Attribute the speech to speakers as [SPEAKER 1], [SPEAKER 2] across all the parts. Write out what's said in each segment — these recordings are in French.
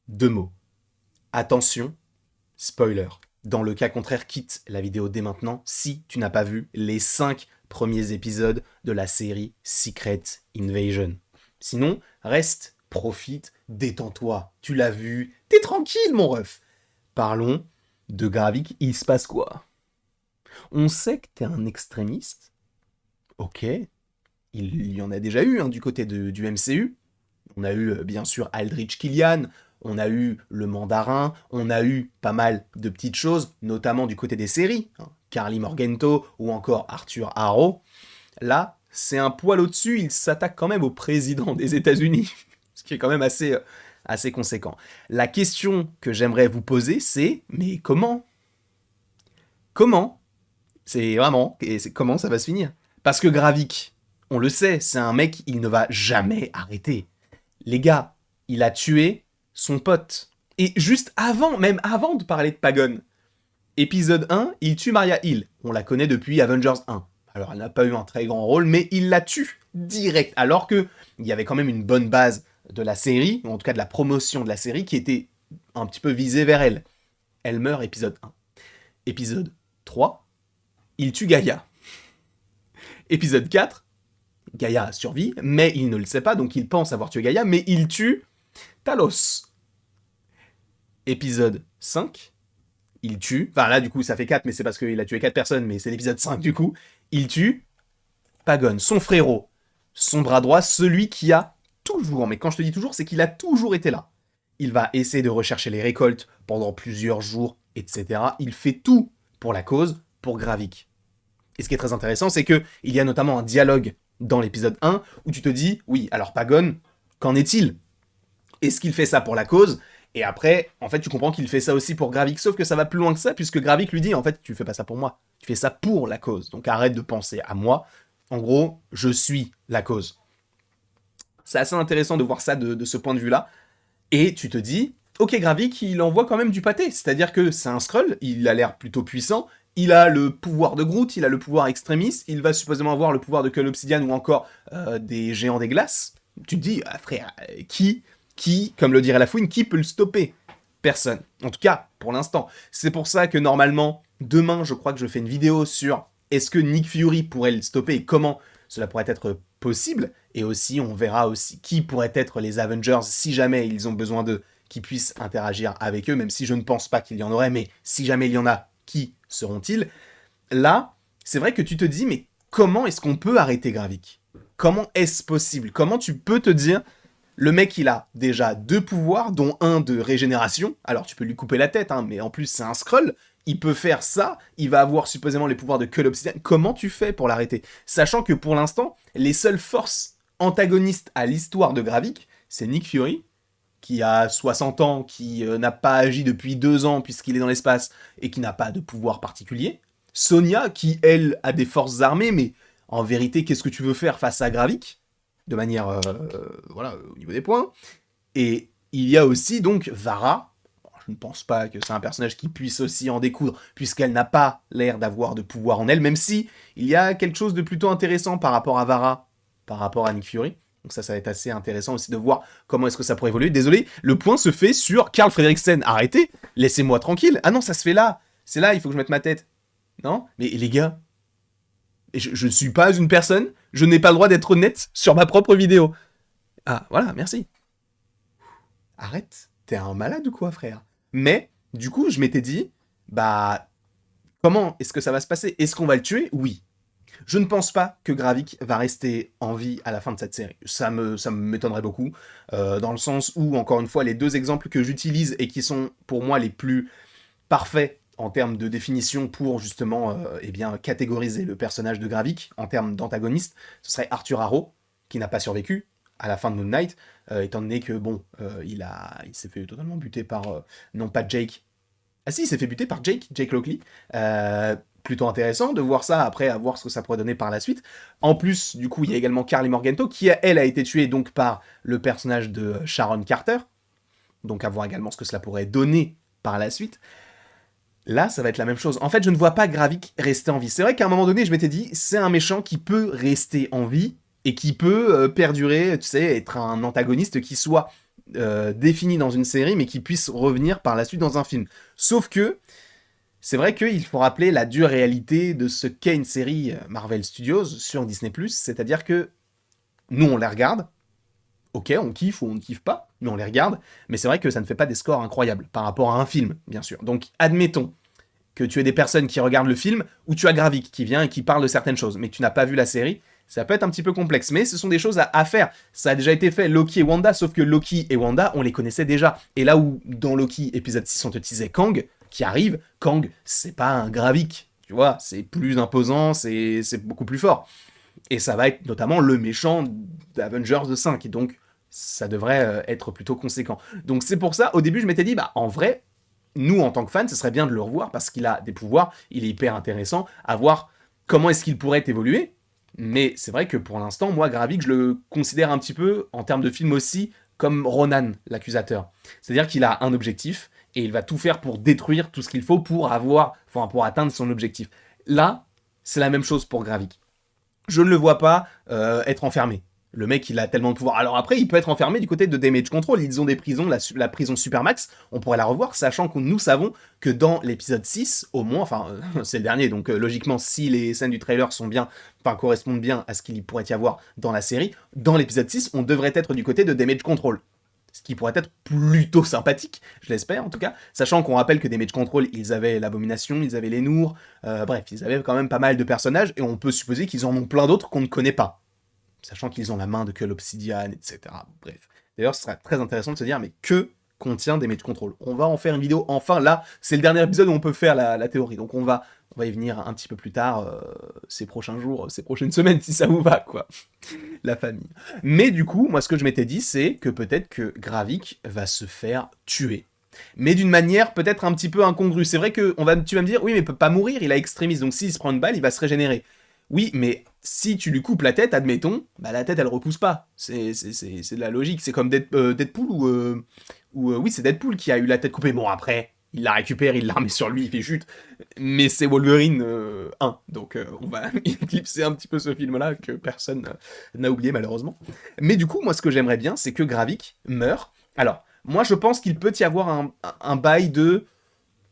[SPEAKER 1] Deux mots. Attention, spoiler. Dans le cas contraire, quitte la vidéo dès maintenant si tu n'as pas vu les 5 premiers épisodes de la série Secret Invasion. Sinon, reste, profite, détends-toi. Tu l'as vu, t'es tranquille mon ref. Parlons de Gravik, il se passe quoi? On sait que t'es un extrémiste. Ok, il y en a déjà eu du côté du MCU. On a eu bien sûr Aldrich Killian, on a eu le Mandarin, on a eu pas mal de petites choses, notamment du côté des séries, Carly Morgento ou encore Arthur Harrow. Là, c'est un poil au-dessus, il s'attaque quand même au président des États-Unis, ce qui est quand même assez conséquent. La question que j'aimerais vous poser, c'est mais comment? Comment? C'est vraiment, et c'est comment ça va se finir? Parce que Gravik, on le sait, c'est un mec, il ne va jamais arrêter. Les gars, il a tué son pote. Et juste avant, même avant de parler de Pagon, épisode 1, il tue Maria Hill. On la connaît depuis Avengers 1. Alors elle n'a pas eu un très grand rôle, mais il la tue direct. Alors que il y avait quand même une bonne base de la série, ou en tout cas de la promotion de la série, qui était un petit peu visée vers elle. Elle meurt épisode 1. Épisode 3, il tue Gaïa. Épisode 4, Gaïa survit, mais il ne le sait pas, donc il pense avoir tué Gaïa, mais il tue Talos. Épisode 5, il tue, enfin là du coup ça fait 4, mais c'est parce qu'il a tué 4 personnes, mais c'est l'épisode 5 du coup, il tue Pagon, son frérot, son bras droit, celui qui a toujours, mais quand je te dis toujours, c'est qu'il a toujours été là. Il va essayer de rechercher les récoltes pendant plusieurs jours, etc. Il fait tout pour la cause, pour Gravik. Et ce qui est très intéressant, c'est qu'il y a notamment un dialogue dans l'épisode 1 où tu te dis, oui, alors Pagon, qu'en est-il? Est-ce qu'il fait ça pour la cause? Et après, en fait, tu comprends qu'il fait ça aussi pour Gravik, sauf que ça va plus loin que ça, puisque Gravik lui dit, en fait, tu fais pas ça pour moi, tu fais ça pour la cause. Donc arrête de penser à moi. En gros, je suis la cause. C'est assez intéressant de voir ça de ce point de vue-là. Et tu te dis, ok, Gravik, il envoie quand même du pâté. C'est-à-dire que c'est un Skrull, il a l'air plutôt puissant, il a le pouvoir de Groot, il a le pouvoir extrémiste, il va supposément avoir le pouvoir de Cull Obsidian ou encore des géants des glaces. Tu te dis, ah, frère, qui, comme le dirait la fouine, qui peut le stopper? Personne. En tout cas, pour l'instant. C'est pour ça que normalement, demain, je crois que je fais une vidéo sur est-ce que Nick Fury pourrait le stopper et comment cela pourrait être possible. Et aussi, on verra aussi qui pourraient être les Avengers si jamais ils ont besoin d'eux, qui puissent interagir avec eux, même si je ne pense pas qu'il y en aurait, mais si jamais il y en a, qui seront-ils? Là, c'est vrai que tu te dis, mais comment est-ce qu'on peut arrêter Gravik? Comment est-ce possible? Comment tu peux te dire, le mec, il a déjà 2 pouvoirs, dont un de régénération. Alors, tu peux lui couper la tête, mais en plus, c'est un Skrull. Il peut faire ça. Il va avoir supposément les pouvoirs de Cull Obsidian. Comment tu fais pour l'arrêter? Sachant que pour l'instant, les seules forces antagonistes à l'histoire de Gravik, c'est Nick Fury, qui a 60 ans, qui n'a pas agi depuis 2 ans puisqu'il est dans l'espace et qui n'a pas de pouvoir particulier. Sonia, qui, elle, a des forces armées, mais en vérité, qu'est-ce que tu veux faire face à Gravik? De manière, voilà, au niveau des points. Et il y a aussi donc Vara. Je ne pense pas que c'est un personnage qui puisse aussi en découdre, puisqu'elle n'a pas l'air d'avoir de pouvoir en elle, même si il y a quelque chose de plutôt intéressant par rapport à Vara, par rapport à Nick Fury. Donc ça va être assez intéressant aussi de voir comment est-ce que ça pourrait évoluer. Désolé, le point se fait sur Karl Fredriksen. Arrêtez, laissez-moi tranquille. Ah non, ça se fait là. C'est là, il faut que je mette ma tête. Non? Mais les gars, je ne suis pas une personne, je n'ai pas le droit d'être honnête sur ma propre vidéo. Ah, voilà, merci. Arrête, t'es un malade ou quoi, frère? Mais, du coup, je m'étais dit, bah, comment est-ce que ça va se passer? Est-ce qu'on va le tuer? Oui. Je ne pense pas que Gravik va rester en vie à la fin de cette série. Ça m'étonnerait beaucoup, dans le sens où, encore une fois, les 2 exemples que j'utilise et qui sont pour moi les plus parfaits en termes de définition pour justement eh bien, catégoriser le personnage de Gravik en termes d'antagoniste, ce serait Arthur Harrow, qui n'a pas survécu à la fin de Moon Knight, étant donné que, bon, il s'est fait totalement buter par, non pas Jake, ah si, il s'est fait buter par Jake Lockley. Plutôt intéressant de voir ça après, à voir ce que ça pourrait donner par la suite. En plus, du coup, il y a également Carly Morgento, qui, elle, a été tuée donc par le personnage de Sharon Carter. Donc à voir également ce que cela pourrait donner par la suite. Là, ça va être la même chose. En fait, je ne vois pas Gravik rester en vie. C'est vrai qu'à un moment donné, je m'étais dit, c'est un méchant qui peut rester en vie et qui peut perdurer, tu sais, être un antagoniste qui soit défini dans une série, mais qui puisse revenir par la suite dans un film. Sauf que, c'est vrai qu'il faut rappeler la dure réalité de ce qu'est une série Marvel Studios sur Disney+, c'est-à-dire que nous, on les regarde, ok, on kiffe ou on ne kiffe pas, mais on les regarde, mais c'est vrai que ça ne fait pas des scores incroyables par rapport à un film, bien sûr. Donc, admettons que tu aies des personnes qui regardent le film, ou tu as Gravik qui vient et qui parle de certaines choses, mais que tu n'as pas vu la série, ça peut être un petit peu complexe, mais ce sont des choses à faire. Ça a déjà été fait, Loki et Wanda, sauf que Loki et Wanda, on les connaissait déjà. Et là où, dans Loki, épisode 6, on te disait Kang, qui arrive, Kang, c'est pas un Gravik, tu vois, c'est plus imposant, c'est beaucoup plus fort. Et ça va être notamment le méchant d'Avengers 5, et donc ça devrait être plutôt conséquent. Donc c'est pour ça, au début, je m'étais dit, bah en vrai, nous, en tant que fans, ce serait bien de le revoir, parce qu'il a des pouvoirs, il est hyper intéressant, à voir comment est-ce qu'il pourrait évoluer. Mais c'est vrai que pour l'instant, moi, Gravik, je le considère un petit peu, en termes de film aussi, comme Ronan, l'accusateur. C'est-à-dire qu'il a un objectif, et il va tout faire pour détruire tout ce qu'il faut pour pour atteindre son objectif. Là, c'est la même chose pour Gravik. Je ne le vois pas être enfermé. Le mec, il a tellement de pouvoir. Alors après, il peut être enfermé du côté de Damage Control. Ils ont des prisons, la prison Supermax. On pourrait la revoir, sachant que nous savons que dans l'épisode 6, au moins, enfin, c'est le dernier, donc logiquement, si les scènes du trailer sont bien, enfin, correspondent bien à ce qu'il pourrait y avoir dans la série, dans l'épisode 6, on devrait être du côté de Damage Control. Ce qui pourrait être plutôt sympathique, je l'espère en tout cas, sachant qu'on rappelle que Damage Control, ils avaient l'Abomination, ils avaient les Noors, bref, ils avaient quand même pas mal de personnages, et on peut supposer qu'ils en ont plein d'autres qu'on ne connaît pas. Sachant qu'ils ont la main de Cull Obsidian, etc. Bref. D'ailleurs, ce serait très intéressant de se dire, mais que contient Damage Control? On va en faire une vidéo, enfin là, c'est le dernier épisode où on peut faire la théorie, donc on va y venir un petit peu plus tard, ces prochains jours, ces prochaines semaines, si ça vous va, quoi. La famille. Mais du coup, moi, ce que je m'étais dit, c'est que peut-être que Gravik va se faire tuer. Mais d'une manière peut-être un petit peu incongrue. C'est vrai que tu vas me dire, oui, mais il peut pas mourir, il a extrémiste, donc s'il se prend une balle, il va se régénérer. Oui, mais si tu lui coupes la tête, admettons, bah la tête elle repousse pas. C'est de la logique. C'est comme Deadpool oui, c'est Deadpool qui a eu la tête coupée. Bon, après, il la récupère, il la remet sur lui, il fait chute. Mais c'est Wolverine 1. Donc on va éclipser un petit peu ce film-là que personne n'a oublié malheureusement. Mais du coup, moi ce que j'aimerais bien, c'est que Gravik meure. Alors, moi je pense qu'il peut y avoir un bail de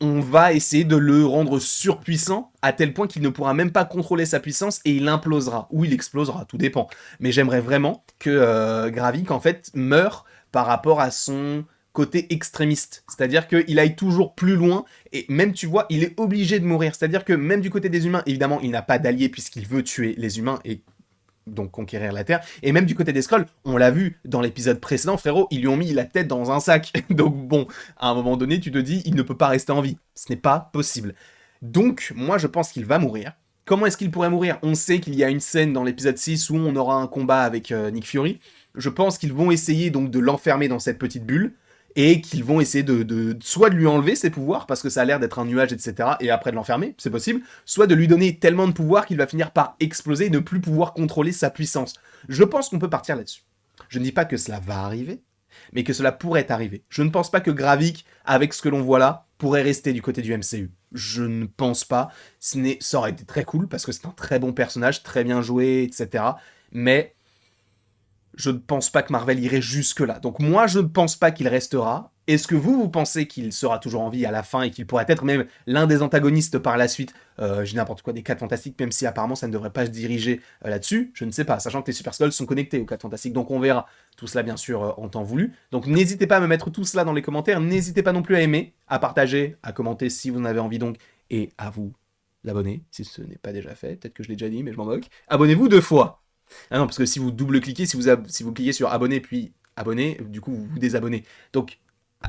[SPEAKER 1] on va essayer de le rendre surpuissant à tel point qu'il ne pourra même pas contrôler sa puissance et il implosera, ou il explosera, tout dépend. Mais j'aimerais vraiment que Gravik, en fait, meure par rapport à son côté extrémiste. C'est-à-dire qu'il aille toujours plus loin, et même, tu vois, il est obligé de mourir. C'est-à-dire que même du côté des humains, évidemment, il n'a pas d'alliés puisqu'il veut tuer les humains, et donc conquérir la Terre. Et même du côté des Skrulls, on l'a vu dans l'épisode précédent, frérot, ils lui ont mis la tête dans un sac. Donc bon, à un moment donné, tu te dis, il ne peut pas rester en vie. Ce n'est pas possible. Donc, moi, je pense qu'il va mourir. Comment est-ce qu'il pourrait mourir? On sait qu'il y a une scène dans l'épisode 6 où on aura un combat avec Nick Fury. Je pense qu'ils vont essayer donc de l'enfermer dans cette petite bulle, et qu'ils vont essayer soit de lui enlever ses pouvoirs, parce que ça a l'air d'être un nuage, etc., et après de l'enfermer, c'est possible, soit de lui donner tellement de pouvoir qu'il va finir par exploser et ne plus pouvoir contrôler sa puissance. Je pense qu'on peut partir là-dessus. Je ne dis pas que cela va arriver, mais que cela pourrait arriver. Je ne pense pas que Gravik, avec ce que l'on voit là, pourrait rester du côté du MCU. Je ne pense pas. Ça aurait été très cool, parce que c'est un très bon personnage, très bien joué, etc., mais je ne pense pas que Marvel irait jusque-là. Donc moi, je ne pense pas qu'il restera. Est-ce que vous pensez qu'il sera toujours en vie à la fin et qu'il pourrait être même l'un des antagonistes par la suite, j'ai n'importe quoi, des 4 Fantastiques, même si apparemment ça ne devrait pas se diriger là-dessus, je ne sais pas, sachant que les Super Skrulls sont connectés aux 4 Fantastiques, donc on verra tout cela bien sûr en temps voulu. Donc n'hésitez pas à me mettre tout cela dans les commentaires, n'hésitez pas non plus à aimer, à partager, à commenter si vous en avez envie donc, et à vous abonner si ce n'est pas déjà fait, peut-être que je l'ai déjà dit mais je m'en moque. Abonnez-vous 2 fois. Ah non, parce que si vous double-cliquez, si vous cliquez sur abonner puis abonner, du coup vous vous désabonnez. Donc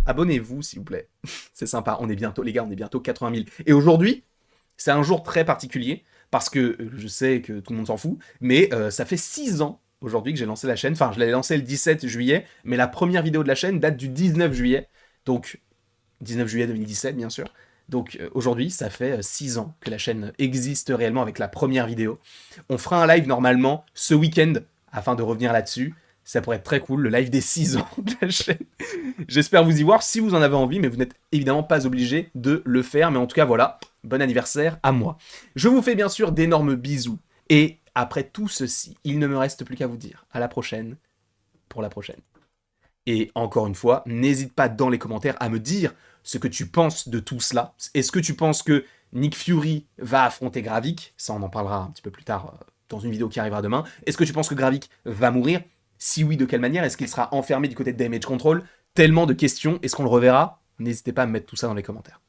[SPEAKER 1] abonnez-vous s'il vous plaît. C'est sympa, on est bientôt, les gars, on est bientôt 80 000. Et aujourd'hui, c'est un jour très particulier, parce que je sais que tout le monde s'en fout, mais ça fait 6 ans aujourd'hui que j'ai lancé la chaîne. Enfin, je l'ai lancé le 17 juillet, mais la première vidéo de la chaîne date du 19 juillet. Donc, 19 juillet 2017, bien sûr. Donc aujourd'hui, ça fait 6 ans que la chaîne existe réellement avec la première vidéo. On fera un live normalement ce week-end, afin de revenir là-dessus. Ça pourrait être très cool, le live des 6 ans de la chaîne. J'espère vous y voir si vous en avez envie, mais vous n'êtes évidemment pas obligé de le faire. Mais en tout cas, voilà, bon anniversaire à moi. Je vous fais bien sûr d'énormes bisous. Et après tout ceci, il ne me reste plus qu'à vous dire à la prochaine pour la prochaine. Et encore une fois, n'hésite pas dans les commentaires à me dire ce que tu penses de tout cela. Est-ce que tu penses que Nick Fury va affronter Gravik? Ça, on en parlera un petit peu plus tard dans une vidéo qui arrivera demain. Est-ce que tu penses que Gravik va mourir? Si oui, de quelle manière? Est-ce qu'il sera enfermé du côté de Damage Control? Tellement de questions. Est-ce qu'on le reverra? N'hésitez pas à me mettre tout ça dans les commentaires.